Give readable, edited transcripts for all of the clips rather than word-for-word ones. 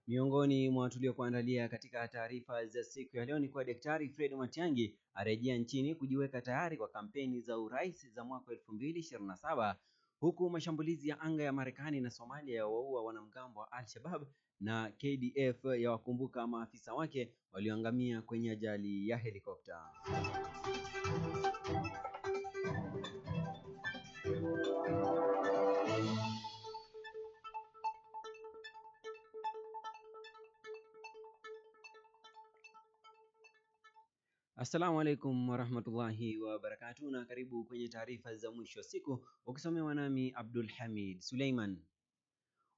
Miongoni mwa tuliokuandalia katika taarifa za siku ya leo ni kwa Daktari Fred Matiang'i arejea nchini kujiweka tayari kwa kampeni za urais za mwaka 2027, huku mashambulizi ya anga ya Marekani na Somalia yawaua wanamgambo wa Al-Shabaab na KDF yawakumbuka maafisa wake walioangamia kwenye ajali ya helikopta. Assalamu alaikum warahmatullahi wabarakatuh, na karibu kwenye taarifa za mwisho wa siku ukisomewa nami Abdul Hamid Suleiman.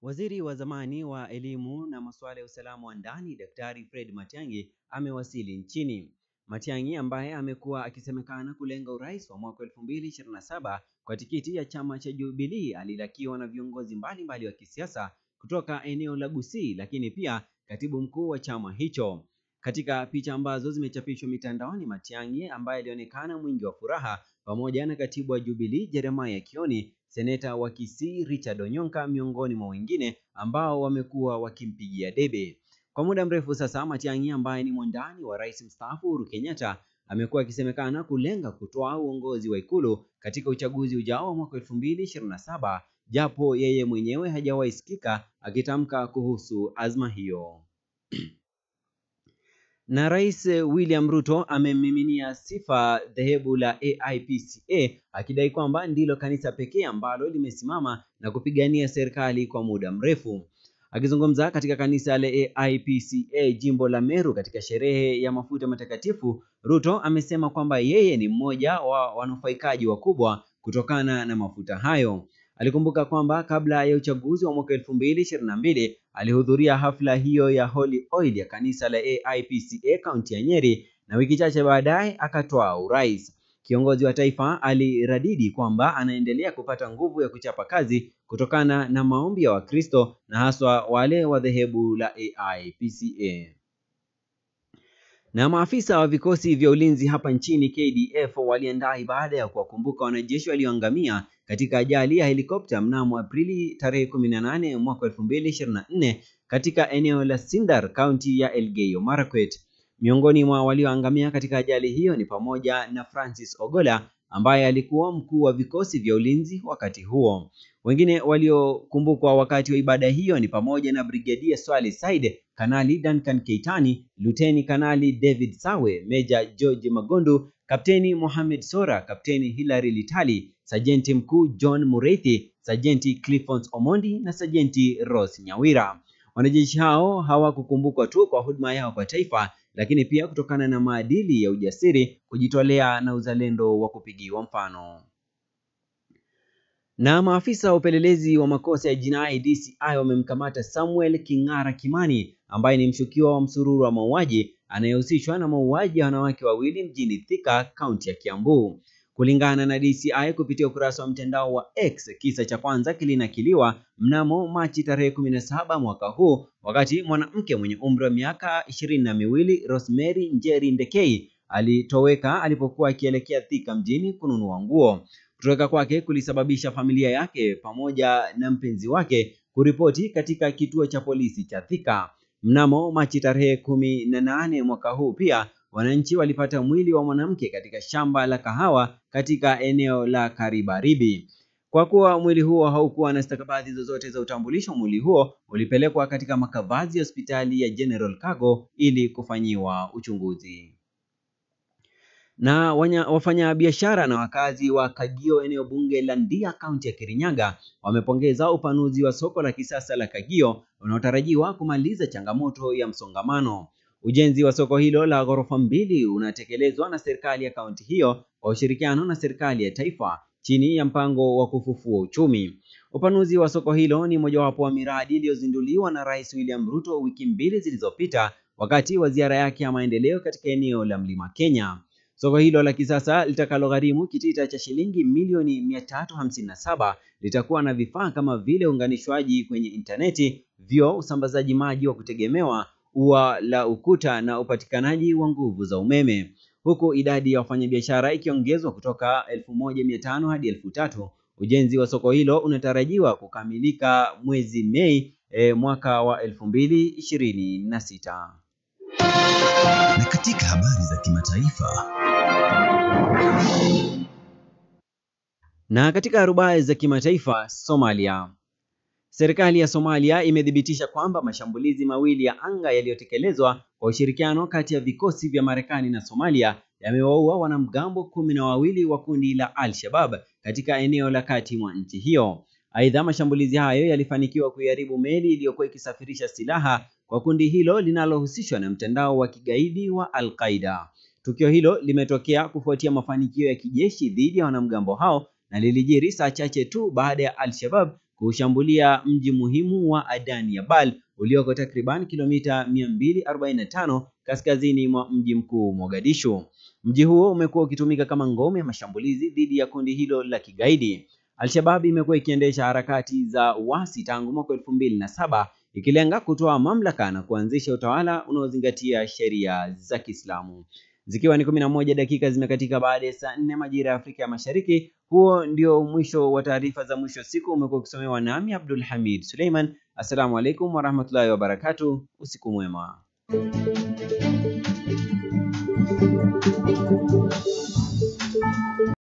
Waziri wa zamani wa elimu na masuala ya usalama wa ndani Daktari Fred Matiang'i amewasili nchini. Matiang'i ambaye amekuwa akisemekana kulenga urais wa mwaka 2027 kwa tikiti ya chama cha Jubilee alilakiwa na viongozi mbalimbali wa kisiasa kutoka eneo la Gusii, lakini pia katibu mkuu wa chama hicho. Katika picha ambazo zimechapishwa mitandaoni, Matiang'i ambaye alionekana mwingi wa furaha pamoja na katibu wa Jubilee Jeremiah Kioni, seneta wa Kisii Richard Onyonka miongoni mwa wengine ambao wamekuwa wakimpigia debe. Kwa muda mrefu sasa, Matiang'i ambaye ni mwandani wa rais mstaafu Uhuru Kenyatta amekuwa akisemekana kulenga kutoa uongozi wa ikulu katika uchaguzi ujao wa mwaka 2027, japo yeye mwenyewe hajawahi sikika akitamka kuhusu azma hiyo. Na Rais William Ruto amemmiminia sifa dhehebu la AIPCA akidai kwamba ndilo kanisa pekee ambalo limesimama na kupigania serikali kwa muda mrefu. Akizungumza katika kanisa la AIPCA jimbo la Meru katika sherehe ya mafuta matakatifu, Ruto amesema kwamba yeye ni mmoja wa wanufaikaji wakubwa kutokana na mafuta hayo. Alikumbuka kwamba kabla ya uchaguzi wa mwaka 2022 alihudhuria hafla hiyo ya Holy Oil ya kanisa la AIPCA kaunti ya Nyeri, na wiki chache baadaye akatoa urais. Kiongozi wa taifa aliradidi kwamba anaendelea kupata nguvu ya kuchapa kazi kutokana na maombi ya Wakristo na haswa wale wa dhehebu la AIPCA. Na maafisa wa vikosi vya ulinzi hapa nchini KDF waliandaa ibada ya kuwakumbuka wanajeshi walioangamia katika ajali ya helikopta mnamo Aprili tarehe 18 mwaka 2024 katika eneo la Sindar, kaunti ya Elgeyo Marakwet. Miongoni mwa walioangamia katika ajali hiyo ni pamoja na Francis Ogola ambaye alikuwa mkuu wa vikosi vya ulinzi wakati huo. Wengine waliokumbukwa wakati wa ibada hiyo ni pamoja na Brigadier Swale Said, Kanali Duncan Keitani, Luteni Kanali David Sawe, Meja George Magondu, Kapteni Mohamed Sora, Kapteni Hilary Litali, Sajenti Mkuu John Mureithi, Sajenti Clifford Omondi na Sajenti Rose Nyawira. Wanajeshi hao hawakukumbukwa tu kwa huduma yao kwa taifa, lakini pia kutokana na maadili ya ujasiri, kujitolea na uzalendo wa kupigiwa mfano. Na maafisa wa upelelezi wa makosa ya jinai DCI wamemkamata Samuel King'ara Kimani ambaye ni mshukiwa wa msururu wa mauaji anayehusishwa na mauaji ya wanawake wawili mjini Thika, kaunti ya Kiambu. Kulingana na DCI kupitia ukurasa wa mtandao wa X, kisa cha kwanza kilinakiliwa mnamo Machi tarehe 17 mwaka huu, wakati mwanamke mwenye umri wa miaka 22 Rosemary Njeri Ndekei alitoweka alipokuwa akielekea Thika mjini kununua nguo. Kutoweka kwake kulisababisha familia yake pamoja na mpenzi wake kuripoti katika kituo cha polisi cha Thika. Mnamo Machi tarehe 18 mwaka huu pia wananchi walipata mwili wa mwanamke katika shamba la kahawa katika eneo la Karibaribi. Kwa kuwa mwili huo haukuwa na stakabadhi zozote za utambulisho, mwili huo ulipelekwa katika makavazi ya hospitali ya General Cargo ili kufanyiwa uchunguzi. Na wafanya biashara na wakazi wa Kagio eneo bunge la Ndia kaunti ya Kirinyaga wamepongeza upanuzi wa soko la kisasa la Kagio unaotarajiwa kumaliza changamoto ya msongamano. Ujenzi wa soko hilo la ghorofa 2 unatekelezwa na serikali ya kaunti hiyo kwa ushirikiano na serikali ya taifa chini ya mpango wa kufufua uchumi. Upanuzi wa soko hilo ni mojawapo wa miradi iliyozinduliwa na Rais William Ruto wiki 2 zilizopita wakati wa ziara yake ya maendeleo katika eneo la Mlima Kenya. Soko hilo la kisasa litakalogharimu kitita cha shilingi milioni 357 litakuwa na vifaa kama vile unganishwaji kwenye interneti, vyoo, usambazaji maji wa kutegemewa, ua la ukuta na upatikanaji wa nguvu za umeme. Huku idadi ya wafanyabiashara ikiongezwa kutoka 1500 hadi 3000, Ujenzi wa soko hilo unatarajiwa kukamilika mwezi Mei mwaka wa 2026. Na katika habari za kimataifa, Somalia. Serikali ya Somalia imethibitisha kwamba mashambulizi mawili ya anga yaliyotekelezwa kwa ushirikiano kati ya vikosi vya Marekani na Somalia yamewaua wanamgambo 12 wa kundi la Al-Shabaab katika eneo la kati mwa nchi hiyo. Aidha, mashambulizi hayo yalifanikiwa kuiharibu meli iliyokuwa ikisafirisha silaha kwa kundi hilo linalohusishwa na mtandao wa kigaidi wa Al-Qaeda. Tukio hilo limetokea kufuatia mafanikio ya kijeshi dhidi ya wanamgambo hao na lilijiri saa chache tu baada ya Al-Shabaab kushambulia mji muhimu wa Adan Yabal ulioko takriban kilomita 245 kaskazini mwa mji mkuu Mogadishu. Mji huo umekuwa ukitumika kama ngome ya mashambulizi dhidi ya kundi hilo la kigaidi. Al-Shabaab imekuwa ikiendesha harakati za uasi tangu mwaka 2007 ikilenga kutoa mamlaka na kuanzisha utawala unaozingatia sheria za Kiislamu. Zikiwa ni 11 dakika zimekatika baada ya saa 4 majira ya Afrika ya Mashariki. Huo ndio mwisho wa taarifa za mwisho siku. Umekuwa ukisomewa nami Abdul Hamid Suleiman. Assalamu alaikum warahmatullahi wabarakatuh. Usiku mwema.